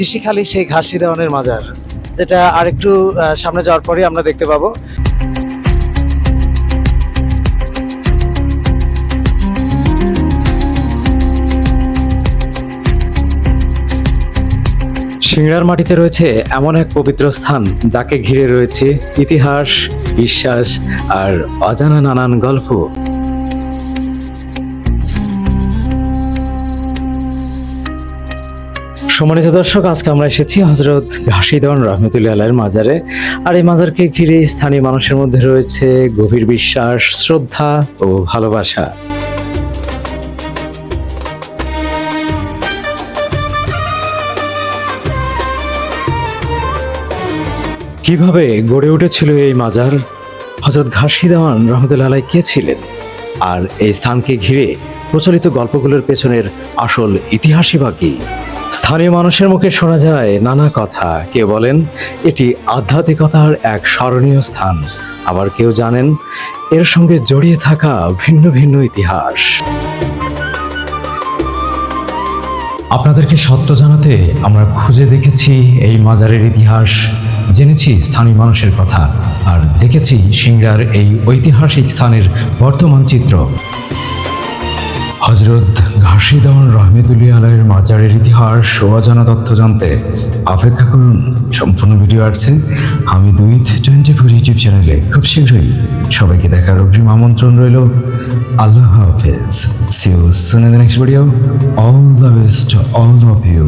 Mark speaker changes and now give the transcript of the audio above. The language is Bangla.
Speaker 1: ঋষিখালী সেই ঘাসি দেওয়ানের মাজার, যেটা আরেকটু সামনে যাওয়ার পরে আমরা দেখতে পাবো। সিংড়ার মাটিতে রয়েছে এমন এক পবিত্র স্থান, যাকে ঘিরে রয়েছে ইতিহাস, বিশ্বাস আর অজানা নানান গল্প। সম্মানিত দর্শক, আজকে আমরা এসেছি হযরত ঘাসি দেওয়ান রহমতুল্লাহ আলাইহির মাজারে। আর এই মাজারকে ঘিরে স্থানীয় মানুষের মধ্যে রয়েছে গভীর বিশ্বাস, শ্রদ্ধা ও ভালোবাসা। কিভাবে গড়ে উঠেছিল এই মাজার, হযরত ঘাসি দেওয়ান রহমতুল্লাহ আলাইহি কে ছিলেন, আর এই স্থানকে ঘিরে প্রচলিত গল্পগুলোর পেছনের আসল ইতিহাসই বা কি? স্থানীয় মানুষের মুখে শোনা যায় নানা কথা। কেউ বলেন এটি আধ্যাত্মিকতার এক স্মরণীয় স্থান, আবার কেউ জানেন এর সঙ্গে জড়িয়ে থাকা ভিন্ন ভিন্ন ইতিহাস। আপনাদেরকে সত্য জানাতে আমরা খুঁজে দেখেছি এই মাজারের ইতিহাস, জেনেছি স্থানীয় মানুষের কথা, আর দেখেছি সিংড়ার এই ঐতিহাসিক স্থানের বর্তমান চিত্র। হযরত ঘাসি দেওয়ান রহমতুল্লাহ আলাইহির মাজারের ইতিহাস ও অজানা তথ্য জানতে অপেক্ষা করুন। সম্পূর্ণ ভিডিও আসছে আমি দুইথ 24 ইউটিউব চ্যানেলে খুব শীঘ্রই। সবাইকে দেখার অগ্রিম আমন্ত্রণ রইল। আল্লাহ হাফেজ। See you soon in the next video. All the best all of you.